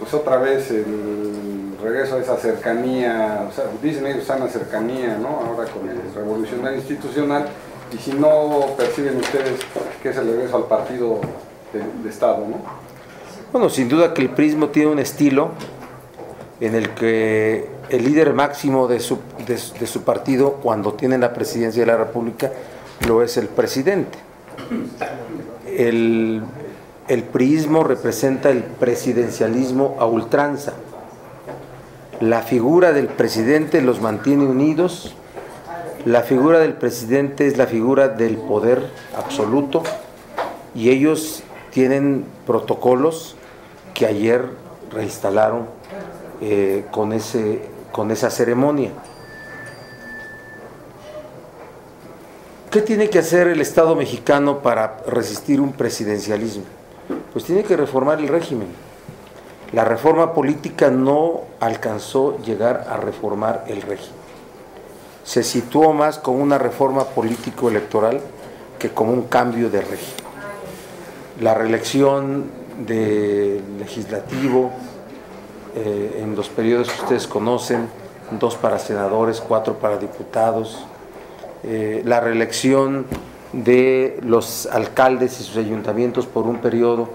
pues otra vez el regreso a esa cercanía, o sea, dicen ellos sana cercanía, ¿no? Ahora con el revolucionario institucional, y si no perciben ustedes que es el regreso al partido de Estado, ¿no? Bueno, sin duda que el PRIismo tiene un estilo en el que el líder máximo de su partido, cuando tiene la presidencia de la República, lo es el presidente. El priismo representa el presidencialismo a ultranza. La figura del presidente los mantiene unidos. La figura del presidente es la figura del poder absoluto, y ellos tienen protocolos que ayer reinstalaron con esa ceremonia. ¿Qué tiene que hacer el Estado mexicano para resistir un presidencialismo? Pues tiene que reformar el régimen. La reforma política no alcanzó llegar a reformar el régimen. Se situó más como una reforma político-electoral que como un cambio de régimen. La reelección del legislativo en los periodos que ustedes conocen, 2 para senadores, 4 para diputados, la reelección de los alcaldes y sus ayuntamientos por un periodo,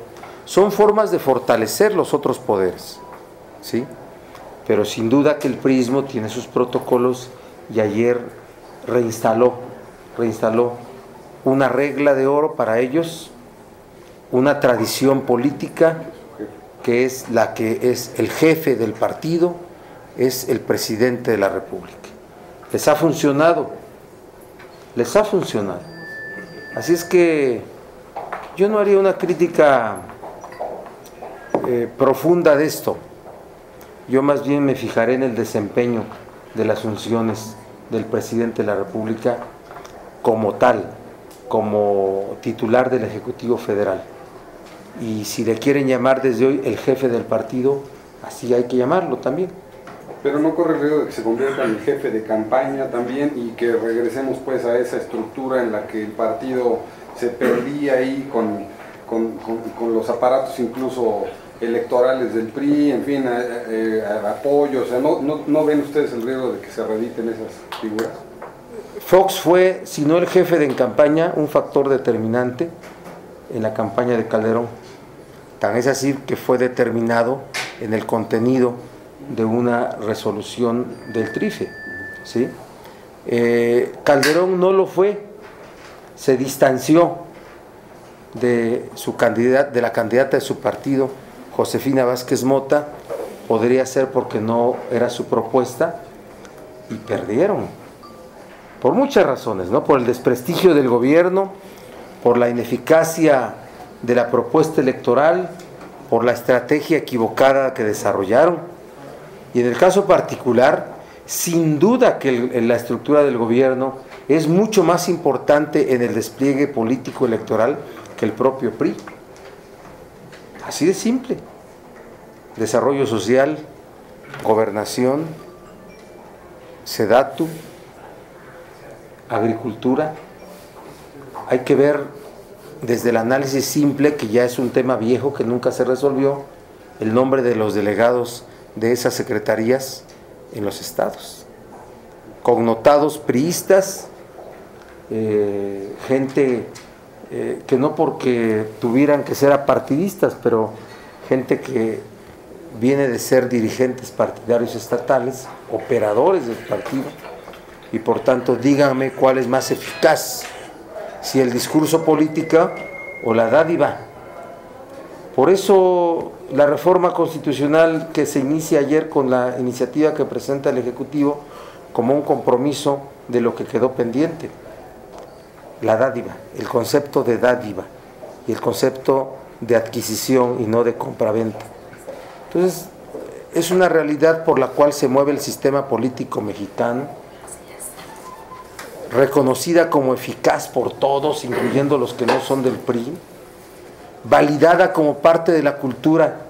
son formas de fortalecer los otros poderes, ¿sí? Pero sin duda que el priismo tiene sus protocolos, y ayer reinstaló una regla de oro para ellos, una tradición política que es la que es el jefe del partido, es el presidente de la República. Les ha funcionado. Así es que yo no haría una crítica profunda de esto. Yo más bien me fijaré en el desempeño de las funciones del presidente de la República como tal, como titular del Ejecutivo Federal. Y si le quieren llamar desde hoy el jefe del partido, así hay que llamarlo también. Pero no corre el riesgo de que se convierta en el jefe de campaña también, y que regresemos pues a esa estructura en la que el partido se perdía ahí con los aparatos incluso electorales del PRI, en fin, apoyo. O sea, ¿no ven ustedes el riesgo de que se reediten esas figuras? Fox fue, si no el jefe de campaña, un factor determinante en la campaña de Calderón. Tan es así que fue determinado en el contenido de una resolución del TRIFE, ¿sí? Calderón no lo fue, se distanció de la candidata de su partido, Josefina Vázquez Mota. Podría ser porque no era su propuesta, y perdieron por muchas razones, ¿no? Por el desprestigio del gobierno, por la ineficacia de la propuesta electoral, por la estrategia equivocada que desarrollaron. Y en el caso particular, sin duda que la estructura del gobierno es mucho más importante en el despliegue político electoral que el propio PRI. Así de simple. Desarrollo social, gobernación, SEDATU, agricultura. Hay que ver desde el análisis simple, que ya es un tema viejo que nunca se resolvió, el nombre de los delegados de esas secretarías en los estados, connotados priistas, gente que no porque tuvieran que ser apartidistas, pero gente que viene de ser dirigentes partidarios estatales, operadores del partido, y por tanto díganme cuál es más eficaz, si el discurso político o la dádiva. Por eso la reforma constitucional que se inicia ayer con la iniciativa que presenta el Ejecutivo como un compromiso de lo que quedó pendiente, la dádiva, el concepto de dádiva y el concepto de adquisición y no de compraventa. Entonces, es una realidad por la cual se mueve el sistema político mexicano, reconocida como eficaz por todos, incluyendo los que no son del PRI, validada como parte de la cultura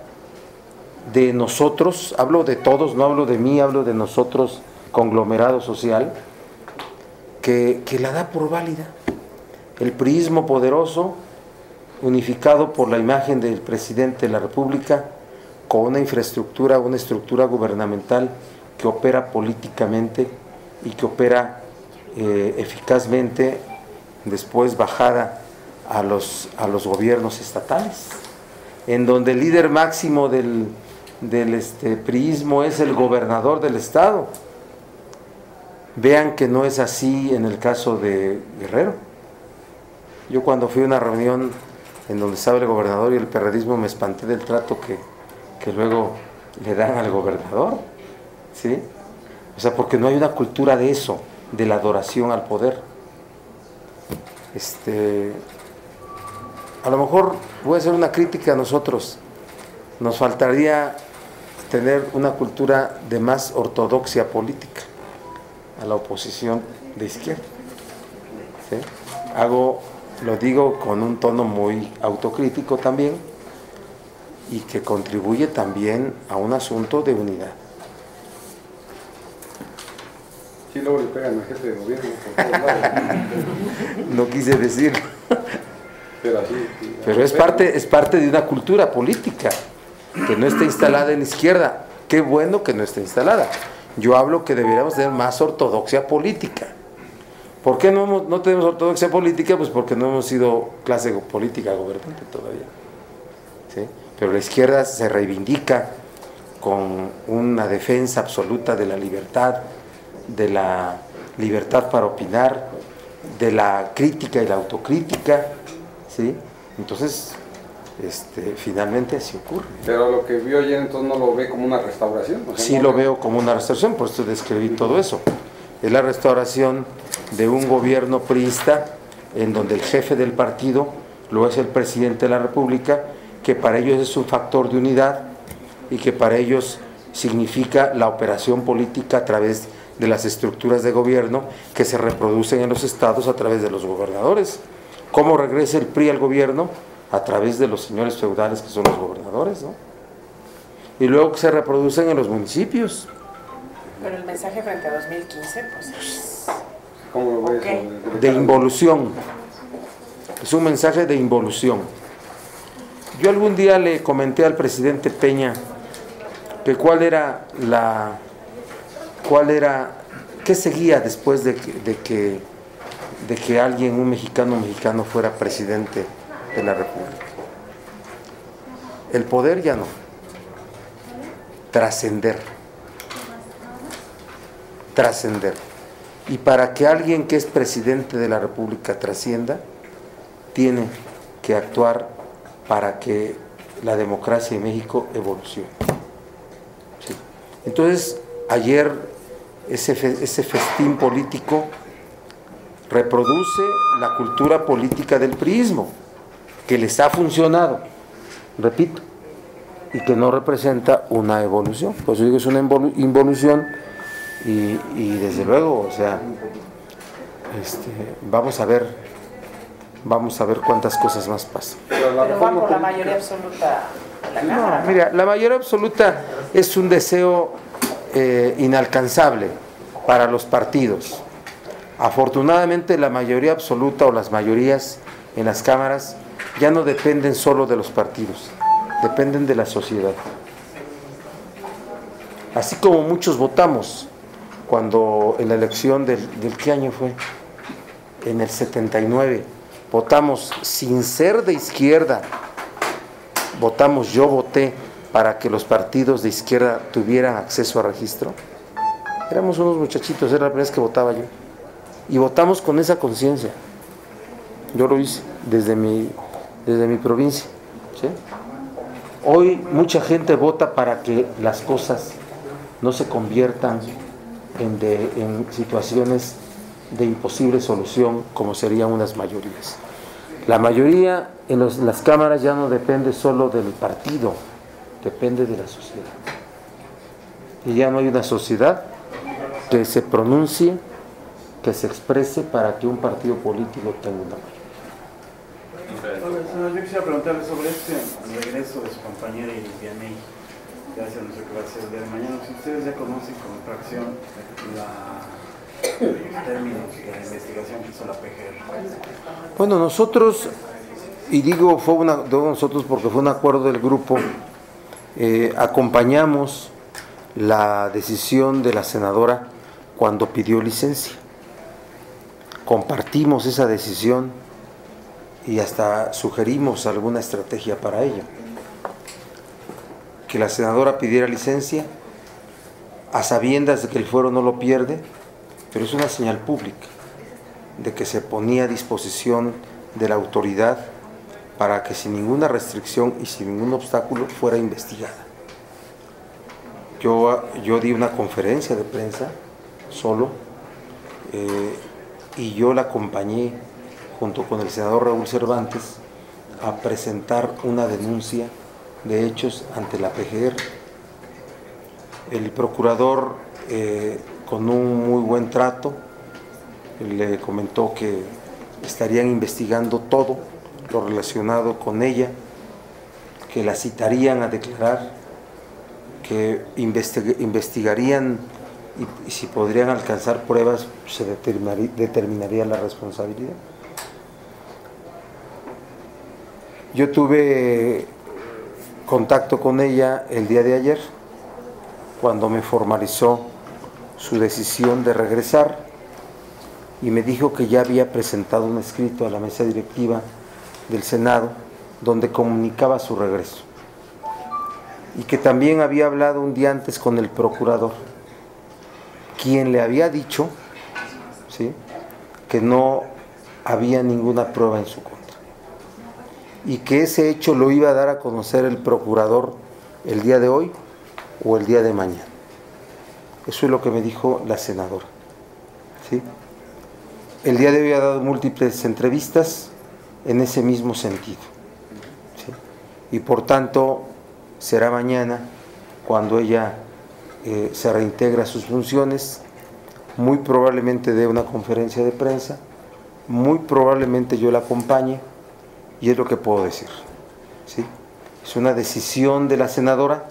de nosotros, hablo de todos, no hablo de mí, hablo de nosotros, conglomerado social, que la da por válida. El priismo poderoso, unificado por la imagen del presidente de la República, con una infraestructura, una estructura gubernamental que opera políticamente y que opera eficazmente, después bajada a los gobiernos estatales, en donde el líder máximo del priismo es el gobernador del estado. Vean que no es así en el caso de Guerrero. Yo cuando fui a una reunión en donde estaba el gobernador y el perredismo, me espanté del trato que luego le dan al gobernador, ¿sí? O sea, porque no hay una cultura de eso, de la adoración al poder. A lo mejor voy a hacer una crítica a nosotros. Nos faltaría tener una cultura de más ortodoxia política a la oposición de izquierda, ¿sí? Lo digo con un tono muy autocrítico también, y que contribuye también a un asunto de unidad. Sí, luego le pegan al jefe de gobierno por todos lados. No quise decirlo. Pero es parte de una cultura política que no está instalada en la izquierda. Qué bueno que no está instalada. Yo hablo que deberíamos tener más ortodoxia política. ¿Por qué no tenemos ortodoxia política? Pues porque no hemos sido clase política gobernante todavía, ¿sí? Pero la izquierda se reivindica con una defensa absoluta de la libertad para opinar, de la crítica y la autocrítica, ¿sí? Entonces, finalmente así ocurre. Pero lo que vio ayer entonces no lo ve como una restauración. O sea, sí, lo veo como una restauración, por eso describí todo eso. Es la restauración de un gobierno priista en donde el jefe del partido lo es el presidente de la República, que para ellos es un factor de unidad y que para ellos significa la operación política a través de las estructuras de gobierno que se reproducen en los estados a través de los gobernadores. ¿Cómo regresa el PRI al gobierno? A través de los señores feudales que son los gobernadores, ¿no? Y luego que se reproducen en los municipios. Pero el mensaje frente a 2015, pues... ¿Cómo lo ves? Okay. De involución. Es un mensaje de involución. Yo algún día le comenté al presidente Peña que qué seguía después de que alguien, un mexicano fuera presidente de la República. El poder ya no. Trascender. Y para que alguien que es presidente de la República trascienda, tiene que actuar para que la democracia en México evolucione. Sí. Entonces, ayer ese festín político reproduce la cultura política del priismo, que les ha funcionado, repito, y que no representa una evolución. Por eso digo, es una involución. Y desde luego, o sea, vamos a ver cuántas cosas más pasan. Pero van por la mayoría absoluta de la Cámara. No, mira, la mayoría absoluta es un deseo inalcanzable para los partidos. Afortunadamente, la mayoría absoluta o las mayorías en las cámaras ya no dependen solo de los partidos, dependen de la sociedad. Así como muchos votamos cuando en la elección del ¿qué año fue? En el 79, votamos sin ser de izquierda, yo voté para que los partidos de izquierda tuvieran acceso a registro. Éramos unos muchachitos, era la primera vez que votaba yo, y votamos con esa conciencia. Yo lo hice desde mi provincia, ¿sí? Hoy mucha gente vota para que las cosas no se conviertan en situaciones de imposible solución como serían unas mayorías. La mayoría en las cámaras ya no depende solo del partido, depende de la sociedad. Y ya no hay una sociedad que se pronuncie, que se exprese para que un partido político tenga una mayoría. Señor, yo quisiera preguntarle sobre el regreso de su compañera Vianney, gracias a nuestro que va a ser el día de mañana. Si ustedes ya conocen con fracción los términos de la investigación que hizo la PGR. Bueno, nosotros, y digo nosotros porque fue un acuerdo del grupo, acompañamos la decisión de la senadora cuando pidió licencia. Compartimos esa decisión y hasta sugerimos alguna estrategia para ello. Que la senadora pidiera licencia a sabiendas de que el fuero no lo pierde, pero es una señal pública de que se ponía a disposición de la autoridad para que sin ninguna restricción y sin ningún obstáculo fuera investigada. Yo di una conferencia de prensa solo y yo la acompañé junto con el senador Raúl Cervantes a presentar una denuncia de hechos ante la PGR. El procurador, con un muy buen trato, le comentó que estarían investigando todo lo relacionado con ella, que la citarían a declarar, que investigarían y si podrían alcanzar pruebas se determinaría la responsabilidad. Yo tuve contacto con ella el día de ayer, cuando me formalizó su decisión de regresar, y me dijo que ya había presentado un escrito a la mesa directiva del Senado donde comunicaba su regreso, y que también había hablado un día antes con el procurador, quien le había dicho, ¿sí?, que no había ninguna prueba en su contra, y que ese hecho lo iba a dar a conocer el procurador el día de hoy o el día de mañana. Eso es lo que me dijo la senadora, ¿sí? El día de hoy ha dado múltiples entrevistas en ese mismo sentido, ¿sí? Y por tanto será mañana cuando ella se reintegra a sus funciones. Muy probablemente dé una conferencia de prensa, muy probablemente yo la acompañe, y es lo que puedo decir, ¿sí? Es una decisión de la senadora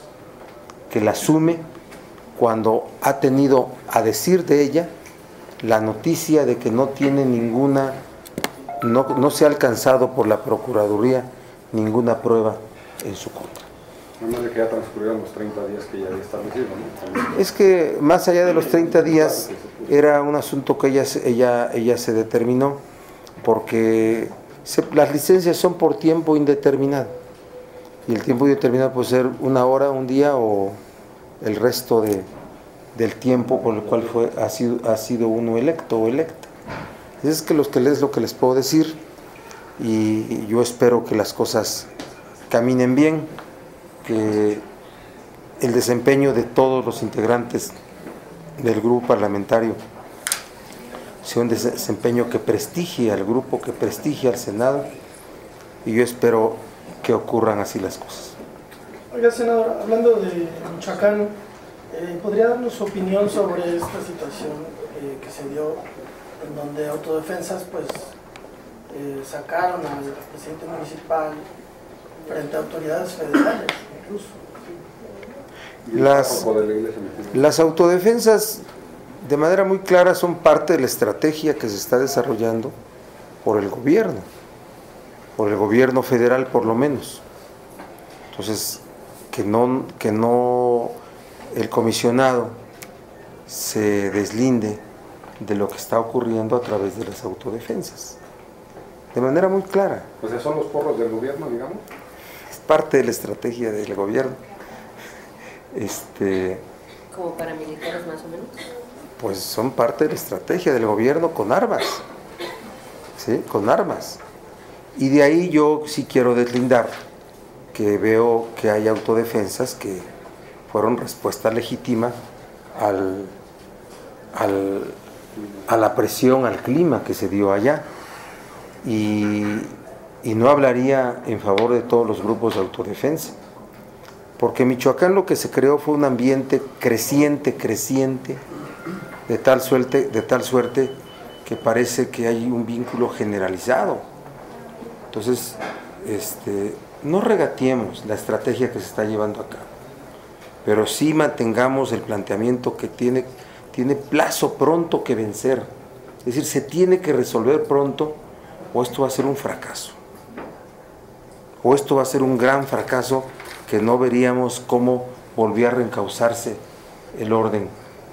que la asume cuando ha tenido a decir de ella la noticia de que no tiene ninguna, no se ha alcanzado por la Procuraduría ninguna prueba en su contra. Además de que ya transcurrieron los 30 días que ya había establecido, ¿no? Es que más allá de los 30 días era un asunto que ella se determinó, porque las licencias son por tiempo indeterminado, y el tiempo indeterminado puede ser una hora, un día o el resto del tiempo por el cual ha sido uno electo o electa. Es que es lo que les puedo decir, y yo espero que las cosas caminen bien, que el desempeño de todos los integrantes del grupo parlamentario sea un desempeño que prestigie al grupo, que prestigie al Senado, y yo espero que ocurran así las cosas. Oiga, senador, hablando de Michoacán, ¿podría darnos su opinión sobre esta situación que se dio, en donde autodefensas pues sacaron al presidente municipal frente a autoridades federales incluso? Las autodefensas, de manera muy clara, son parte de la estrategia que se está desarrollando por el gobierno federal por lo menos. Entonces, que no el comisionado se deslinde de lo que está ocurriendo a través de las autodefensas, de manera muy clara. O sea, son los porros del gobierno, digamos. Es parte de la estrategia del gobierno. ¿Como paramilitares más o menos? Pues son parte de la estrategia del gobierno con armas, ¿sí? Con armas. Y de ahí yo sí quiero deslindar que veo que hay autodefensas que fueron respuesta legítima a la presión, al clima que se dio allá, y no hablaría en favor de todos los grupos de autodefensa, porque en Michoacán lo que se creó fue un ambiente creciente, de tal suerte que parece que hay un vínculo generalizado. Entonces, no regateemos la estrategia que se está llevando a cabo, pero sí mantengamos el planteamiento que tiene plazo pronto que vencer. Es decir, se tiene que resolver pronto, o esto va a ser un fracaso, o esto va a ser un gran fracaso que no veríamos cómo volvía a reencauzarse el orden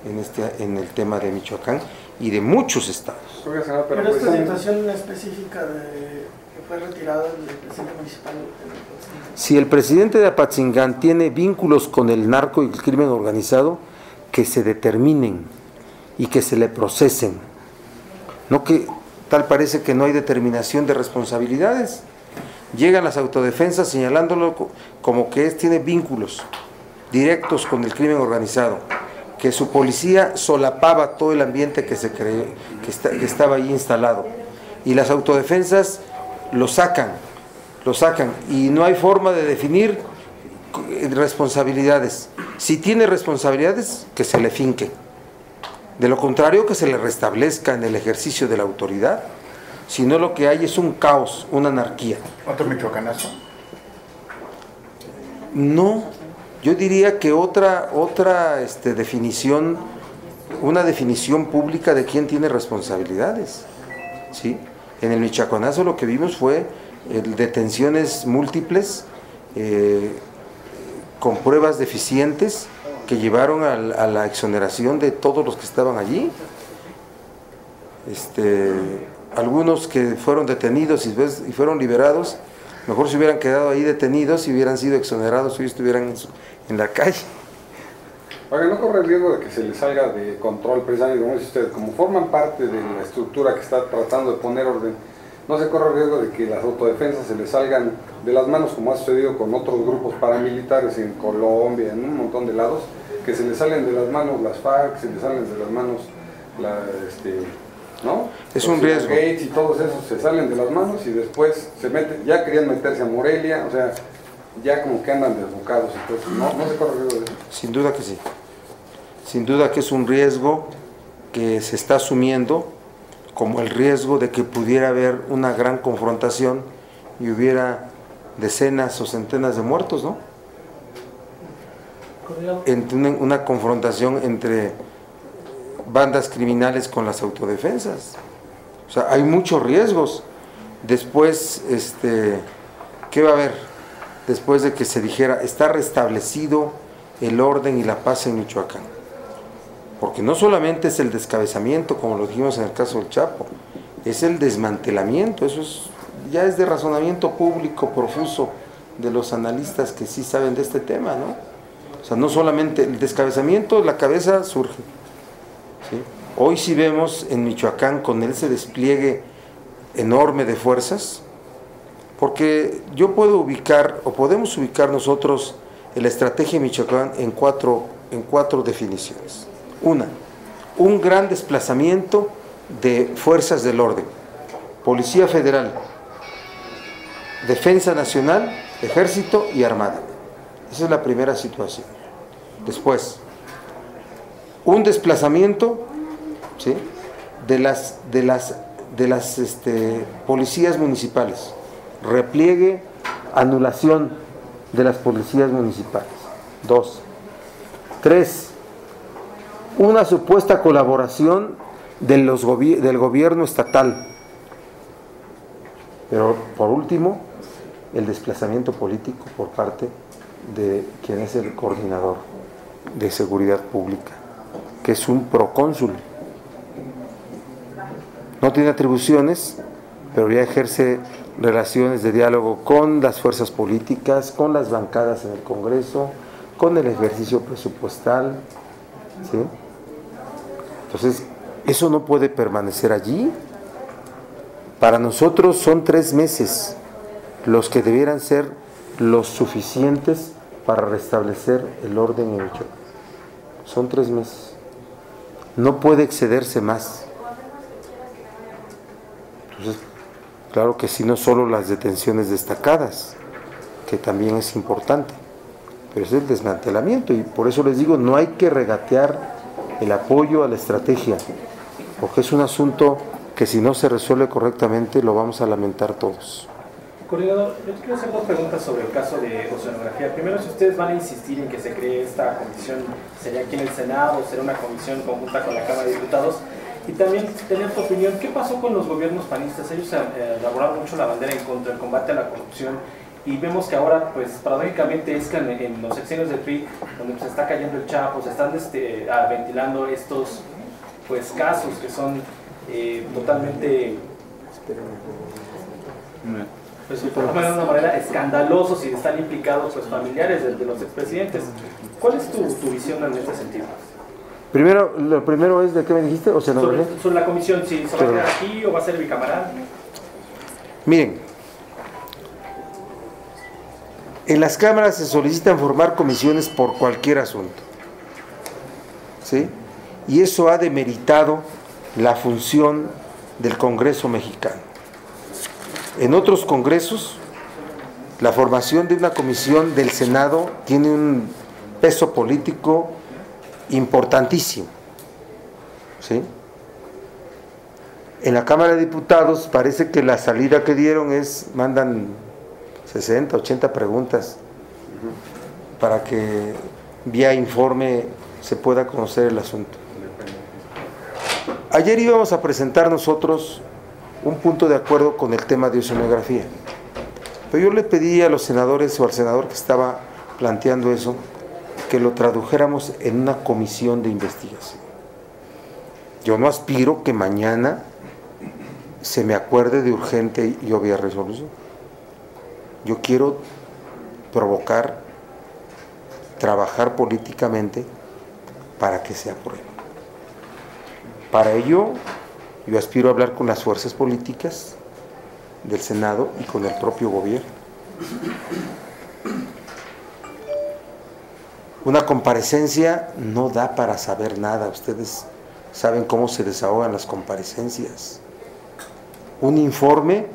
en el tema de Michoacán y de muchos estados. Pero esta situación específica que fue retirado el presidente municipal. Si el presidente de Apatzingán tiene vínculos con el narco y el crimen organizado, que se determinen y que se le procesen. No que tal parece que no hay determinación de responsabilidades. Llegan las autodefensas señalándolo como que tiene vínculos directos con el crimen organizado, que su policía solapaba todo el ambiente que que estaba ahí instalado, y las autodefensas lo sacan y no hay forma de definir responsabilidades. Si tiene responsabilidades, que se le finque, de lo contrario que se le restablezca en el ejercicio de la autoridad. Si no, lo que hay es un caos, una anarquía. ¿Otro michoacanazo? No, yo diría que otra definición, una definición pública de quién tiene responsabilidades, ¿sí? En el michoacanazo lo que vimos fue detenciones múltiples, con pruebas deficientes que llevaron a la exoneración de todos los que estaban allí. Algunos que fueron detenidos y fueron liberados, mejor se hubieran quedado ahí detenidos y hubieran sido exonerados, hoy estuvieran en la calle. Oiga, ¿no corre el riesgo de que se les salga de control precisamente, como dice usted, como forman parte de la estructura que está tratando de poner orden, no se corre el riesgo de que las autodefensas se les salgan de las manos, como ha sucedido con otros grupos paramilitares en Colombia, en un montón de lados, que se les salen de las manos las FARC, se les salen de las manos ¿no? Es un riesgo. Gates y todos esos se salen de las manos y después se meten, ya querían meterse a Morelia, o sea, ya como que andan desbocados, entonces no se corre el riesgo de eso. Sin duda que sí. Sin duda que es un riesgo que se está asumiendo, como el riesgo de que pudiera haber una gran confrontación y hubiera decenas o centenas de muertos, ¿no? Una confrontación entre bandas criminales con las autodefensas. O sea, hay muchos riesgos. Después, ¿qué va a haber? Después de que se dijera, está restablecido el orden y la paz en Michoacán. Porque no solamente es el descabezamiento, como lo dijimos en el caso del Chapo, es el desmantelamiento. Eso ya es de razonamiento público profuso de los analistas que sí saben de este tema, ¿no? O sea, no solamente el descabezamiento, la cabeza surge, ¿sí? Hoy sí vemos en Michoacán con ese despliegue enorme de fuerzas, porque yo puedo ubicar, o podemos ubicar nosotros la estrategia de Michoacán en cuatro definiciones. Una, un gran desplazamiento de fuerzas del orden, Policía Federal, Defensa Nacional, Ejército y Armada. Esa es la primera situación. Después, un desplazamiento, ¿sí?, de las policías municipales, repliegue, anulación de las policías municipales. 2. 3. Una supuesta colaboración del gobierno estatal. Pero por último, el desplazamiento político por parte de quien es el coordinador de seguridad pública, que es un procónsul. No tiene atribuciones, pero ya ejerce relaciones de diálogo con las fuerzas políticas, con las bancadas en el Congreso, con el ejercicio presupuestal, ¿sí? Entonces, eso no puede permanecer allí. Para nosotros son 3 meses los que debieran ser los suficientes para restablecer el orden en Michoacán. Son 3 meses. No puede excederse más. Entonces, claro que sí, no solo las detenciones destacadas, que también es importante, pero es el desmantelamiento, y por eso les digo, no hay que regatear el apoyo a la estrategia, porque es un asunto que si no se resuelve correctamente lo vamos a lamentar todos. Coordinador, yo te quiero hacer 2 preguntas sobre el caso de oceanografía. Primero, si ustedes van a insistir en que se cree esta comisión, ¿sería aquí en el Senado o será una comisión conjunta con la Cámara de Diputados? Y también tener tu opinión, ¿qué pasó con los gobiernos panistas? Ellos elaboraron mucho la bandera en contra del combate a la corrupción y vemos que ahora, pues paradójicamente es que en los sexenios del PRI, donde se está cayendo el Chapo, se están ventilando estos pues casos que son totalmente, pues, de una manera escandalosos y están implicados pues familiares de los expresidentes. ¿Cuál es tu visión en este sentido? Lo primero es, ¿de qué me dijiste? O sea, ¿no? Sobre la comisión, si se va a quedar aquí o va a ser bicameral. Miren, en las cámaras se solicitan formar comisiones por cualquier asunto, ¿sí? Y eso ha demeritado la función del Congreso mexicano. En otros congresos, la formación de una comisión del Senado tiene un peso político importantísimo, ¿sí? En la Cámara de Diputados parece que la salida que dieron es, mandan 60, 80 preguntas para que vía informe se pueda conocer el asunto. Ayer íbamos a presentar nosotros un punto de acuerdo con el tema de oceanografía, pero yo le pedí a los senadores o al senador que estaba planteando eso, que lo tradujéramos en una comisión de investigación. Yo no aspiro que mañana se me acuerde de urgente y obvia resolución. Yo quiero provocar, trabajar políticamente para que se apruebe. Para ello, yo aspiro a hablar con las fuerzas políticas del Senado y con el propio gobierno. Una comparecencia no da para saber nada. Ustedes saben cómo se desahogan las comparecencias. Un informe,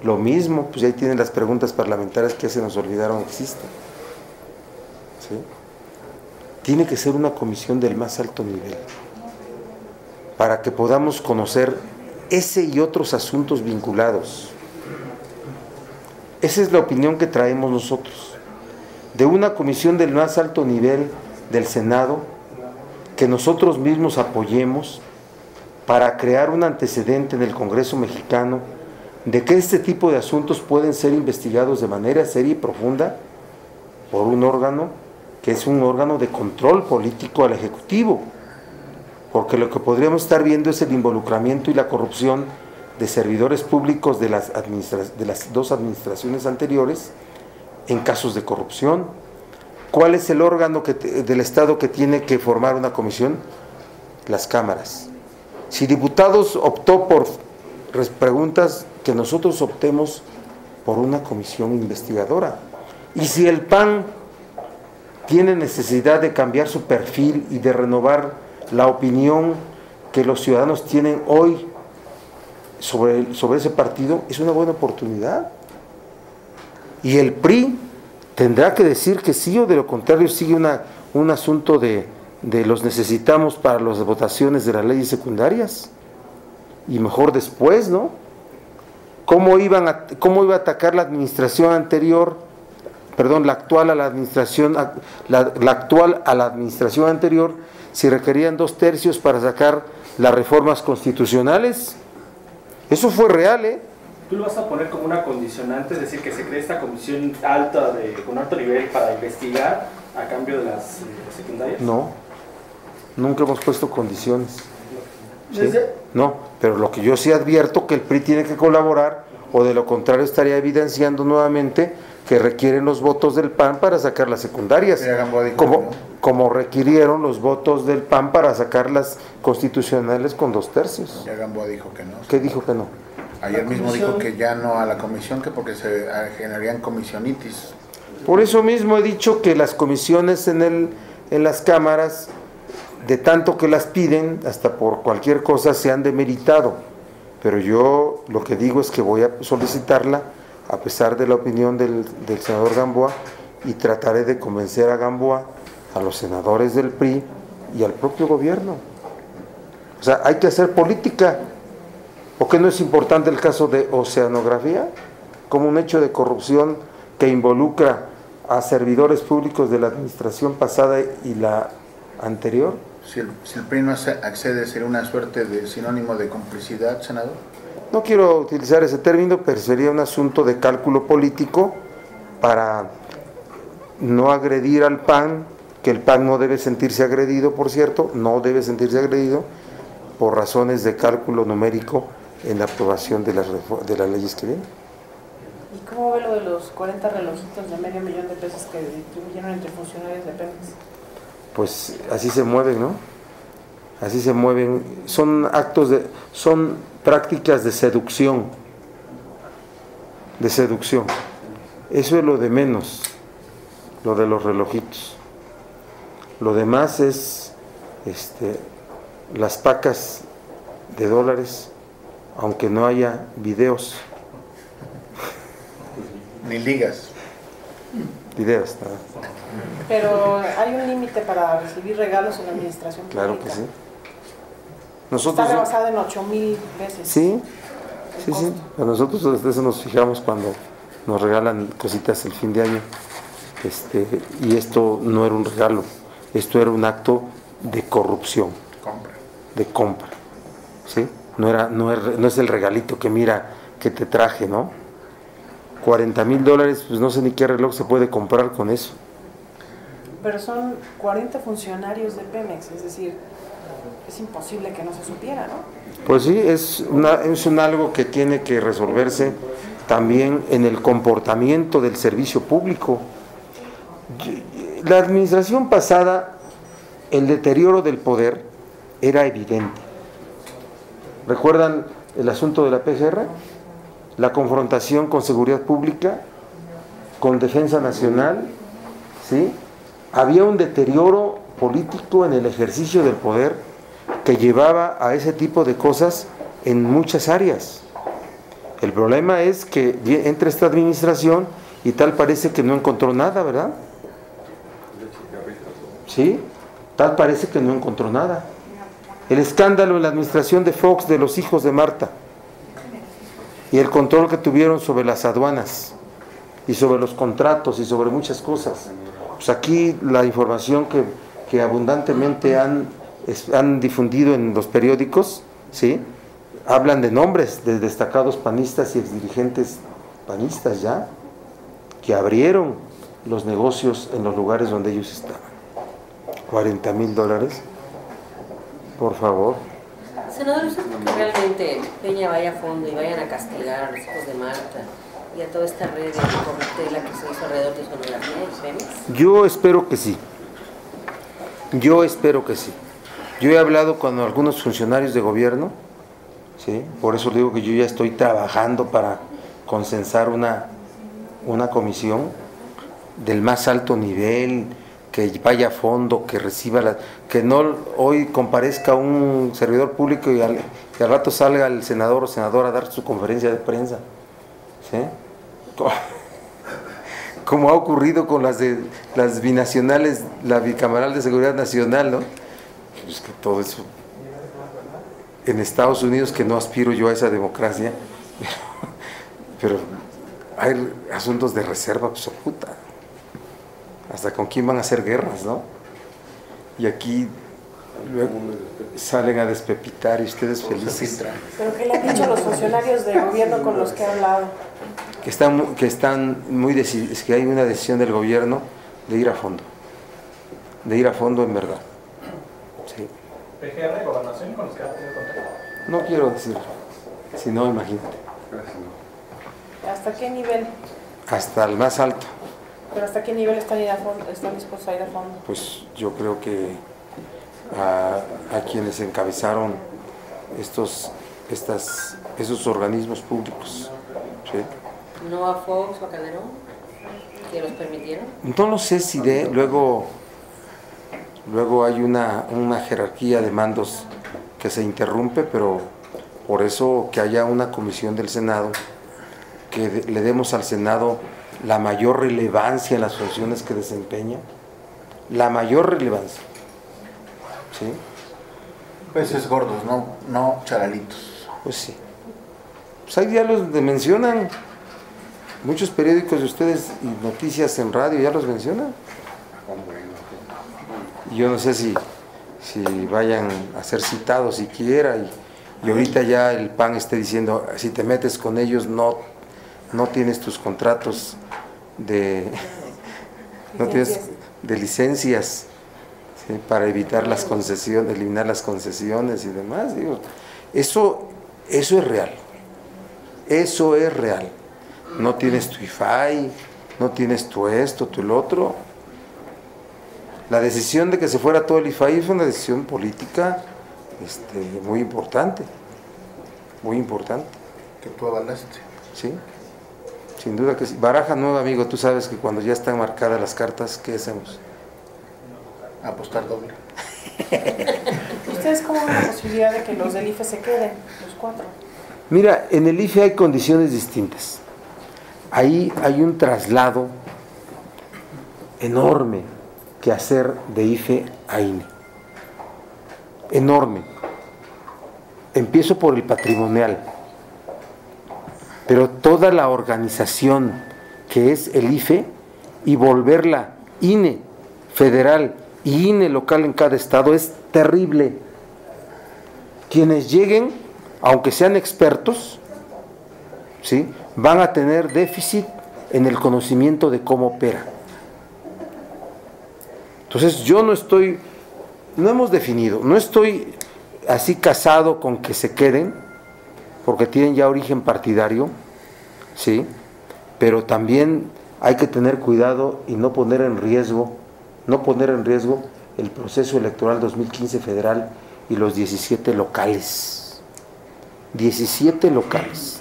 lo mismo, pues ahí tienen las preguntas parlamentarias que ya se nos olvidaron existen. ¿Sí? Tiene que ser una comisión del más alto nivel para que podamos conocer ese y otros asuntos vinculados. Esa es la opinión que traemos nosotros, de una comisión del más alto nivel del Senado, que nosotros mismos apoyemos para crear un antecedente en el Congreso mexicano de que este tipo de asuntos pueden ser investigados de manera seria y profunda por un órgano que es un órgano de control político al Ejecutivo, porque lo que podríamos estar viendo es el involucramiento y la corrupción de servidores públicos de las dos administraciones anteriores en casos de corrupción. ¿Cuál es el órgano del Estado que tiene que formar una comisión? Las cámaras. Si Diputados optó por preguntas, que nosotros optemos por una comisión investigadora. Y si el PAN tiene necesidad de cambiar su perfil y de renovar la opinión que los ciudadanos tienen hoy sobre ese partido, es una buena oportunidad. Y el PRI tendrá que decir que sí, o de lo contrario sigue un asunto de los necesitamos para las votaciones de las leyes secundarias, y mejor después, ¿no? ¿Cómo iba a atacar la administración anterior, la actual a la administración anterior, si requerían 2/3 para sacar las reformas constitucionales? Eso fue real, ¿eh? ¿Tú lo vas a poner como una condicionante, es decir, que se cree esta comisión alta, con alto nivel para investigar a cambio de las secundarias? No, nunca hemos puesto condiciones. ¿Sí? No, pero lo que yo sí advierto que el PRI tiene que colaborar, o de lo contrario estaría evidenciando nuevamente que requieren los votos del PAN para sacar las secundarias, como requirieron los votos del PAN para sacar las constitucionales con 2/3. Ya Gamboa dijo que no. ¿Qué dijo que no? Ayer mismo dijo que ya no a la comisión, que porque se generarían comisionitis. Por eso mismo he dicho que las comisiones en las cámaras, de tanto que las piden, hasta por cualquier cosa, se han demeritado. Pero yo lo que digo es que voy a solicitarla, a pesar de la opinión del senador Gamboa, y trataré de convencer a Gamboa, a los senadores del PRI y al propio gobierno. O sea, hay que hacer política. ¿Por qué no es importante el caso de oceanografía como un hecho de corrupción que involucra a servidores públicos de la administración pasada y la anterior? Si el PRI no accede, ¿sería una suerte de sinónimo de complicidad, senador? No quiero utilizar ese término, pero sería un asunto de cálculo político para no agredir al PAN, que el PAN no debe sentirse agredido, por cierto, no debe sentirse agredido por razones de cálculo numérico en la aprobación de las leyes que vienen. ¿Y cómo ve lo de los 40 relojitos de $500,000 de pesos que distribuyeron entre funcionarios de Pemex? Pues así se mueven, ¿no? Así se mueven, son prácticas de seducción, eso es lo de menos, lo de los relojitos. Lo demás es las pacas de dólares, aunque no haya videos. Ni ligas. Videos, nada. Pero hay un límite para recibir regalos en la administración pública. Claro que sí. Nosotros, está rebasado en 8,000 veces. Sí. A nosotros de eso nos fijamos cuando nos regalan cositas el fin de año. Y esto no era un regalo, esto era un acto de corrupción, de compra. ¿Sí? No es el regalito que mira que te traje, ¿no? $40,000, pues no sé ni qué reloj se puede comprar con eso. Pero son 40 funcionarios de Pemex, es decir, es imposible que no se supiera, ¿no? Pues sí, es un algo que tiene que resolverse también en el comportamiento del servicio público. La administración pasada, el deterioro del poder era evidente. ¿Recuerdan el asunto de la PGR? La confrontación con seguridad pública, con defensa nacional, ¿sí? Había un deterioro político en el ejercicio del poder que llevaba a ese tipo de cosas en muchas áreas. El problema es que entra esta administración y tal parece que no encontró nada, ¿verdad? Sí, tal parece que no encontró nada. El escándalo en la administración de Fox de los hijos de Marta y el control que tuvieron sobre las aduanas y sobre los contratos y sobre muchas cosas. Pues aquí la información que abundantemente han difundido en los periódicos, ¿sí? Hablan de nombres de destacados panistas y exdirigentes panistas ya, que abrieron los negocios en los lugares donde ellos estaban. $40,000, por favor. Senador, ¿usted cree que realmente Peña vaya a fondo y vayan a castigar a los hijos de Marta y a toda esta red de corruptela que se hizo alrededor de Sonografía y Pemex? Yo espero que sí. Yo he hablado con algunos funcionarios de gobierno, ¿sí? Por eso digo que yo ya estoy trabajando para consensar una comisión del más alto nivel, que vaya a fondo, que reciba que no hoy comparezca un servidor público y al rato salga el senador o senadora a dar su conferencia de prensa, ¿sí? Como ha ocurrido con las binacionales, la bicameral de seguridad nacional, ¿no? Pues que todo eso en Estados Unidos, que no aspiro yo a esa democracia, pero hay asuntos de reserva absoluta. Hasta con quién van a hacer guerras, ¿no? Y aquí luego salen a despepitar y ustedes felices. ¿Pero qué le han dicho a los funcionarios de gobierno con los que ha hablado? Que están muy decididos, que hay una decisión del gobierno de ir a fondo en verdad. Sí. PGR, gobernación, con los que ha tenido contacto. No quiero decir, si no, imagínate. ¿Hasta qué nivel? Hasta el más alto. ¿Pero hasta qué nivel están dispuestos a ir a fondo? Pues yo creo que a quienes encabezaron esos organismos públicos. ¿Sí? ¿No a Fox o a Calderón? ¿Que los permitieron? No lo sé si luego hay una jerarquía de mandos que se interrumpe, pero por eso que haya una comisión del Senado, que le demos al Senado la mayor relevancia en las funciones que desempeña, la mayor relevancia. ¿Sí? Peces gordos, no charalitos. Pues sí. Pues ahí ya los mencionan. Muchos periódicos de ustedes y noticias en radio ya los mencionan. Y yo no sé si vayan a ser citados siquiera. Y ahorita ya el PAN esté diciendo, si te metes con ellos no tienes tus contratos de no tienes de licencias, ¿sí? Para evitar las concesiones, eliminar las concesiones y demás. Digo, eso es real. Eso es real. No tienes tu IFAI, no tienes tu esto, tu el otro. La decisión de que se fuera todo el IFAI fue una decisión política muy importante. Muy importante. Que tú avalaste. Sí, sin duda que sí. Baraja nueva, amigo, tú sabes que cuando ya están marcadas las cartas, ¿qué hacemos? Apostar doble. ¿Ustedes cómo ven la posibilidad de que los del IFE se queden, los 4? Mira, en el IFE hay condiciones distintas. Ahí hay un traslado enorme que hacer de IFE a INE. Enorme. Empiezo por el patrimonial. Pero toda la organización que es el IFE y volverla INE federal y INE local en cada estado es terrible. Quienes lleguen, aunque sean expertos, ¿sí?, van a tener déficit en el conocimiento de cómo opera. Entonces yo no hemos definido, no estoy así casado con que se queden, porque tienen ya origen partidario, ¿sí? Pero también hay que tener cuidado y no poner en riesgo el proceso electoral 2015 federal y los 17 locales. 17 locales.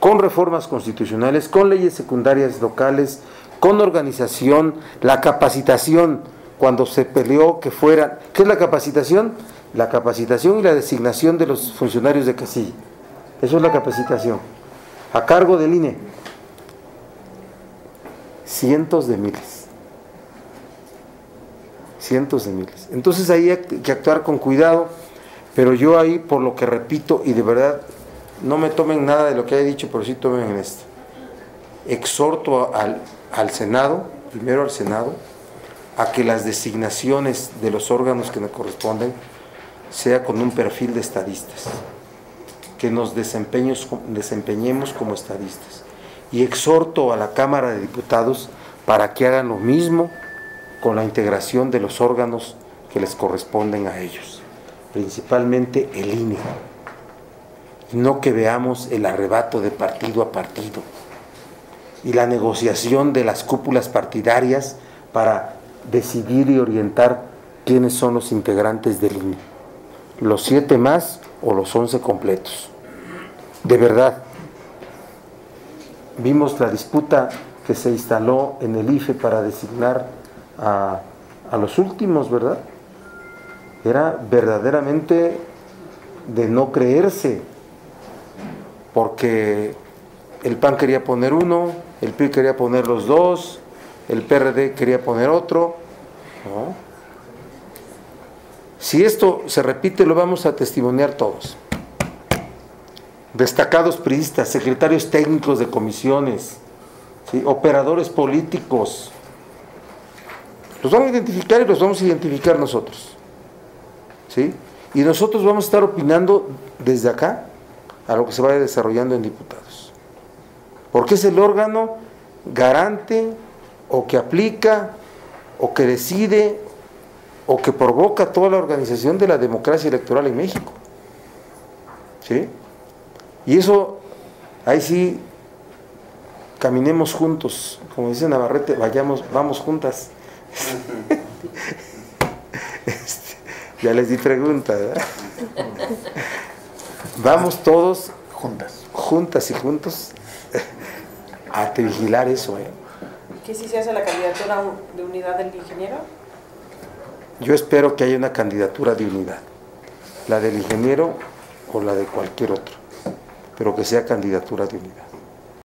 Con reformas constitucionales, con leyes secundarias locales, con organización, la capacitación, cuando se peleó que fuera, ¿qué es la capacitación? La capacitación y la designación de los funcionarios de casilla. Eso es la capacitación. A cargo del INE. Cientos de miles. Cientos de miles. Entonces ahí hay que actuar con cuidado, pero yo ahí, por lo que repito, y de verdad, no me tomen nada de lo que haya dicho, pero sí tomen en esto. Exhorto al Senado, primero al Senado, a que las designaciones de los órganos que nos corresponden sea con un perfil de estadistas, que nos desempeñemos como estadistas. Y exhorto a la Cámara de Diputados para que hagan lo mismo con la integración de los órganos que les corresponden a ellos, principalmente el INE. No que veamos el arrebato de partido a partido y la negociación de las cúpulas partidarias para decidir y orientar quiénes son los integrantes del INE, los 7 más o los 11 completos. De verdad, vimos la disputa que se instaló en el IFE para designar a los últimos, ¿verdad? Era verdaderamente de no creerse, porque el PAN quería poner uno, el PRI quería poner los 2, el PRD quería poner otro, ¿no? Si esto se repite, lo vamos a testimoniar todos. Destacados priistas, secretarios técnicos de comisiones, ¿sí?, operadores políticos, los vamos a identificar y los vamos a identificar nosotros, ¿sí? Y nosotros vamos a estar opinando desde acá a lo que se vaya desarrollando en diputados, porque es el órgano garante o que aplica o que decide o que provoca toda la organización de la democracia electoral en México, ¿sí? Y eso, ahí sí, caminemos juntos, como dice Navarrete, vamos juntas. Ya les di pregunta, ¿verdad? Vamos todos juntas y juntos a vigilar eso, ¿eh? ¿Qué si se hace la candidatura de unidad del ingeniero? Yo espero que haya una candidatura de unidad, la del ingeniero o la de cualquier otro, pero que sea candidatura de unidad.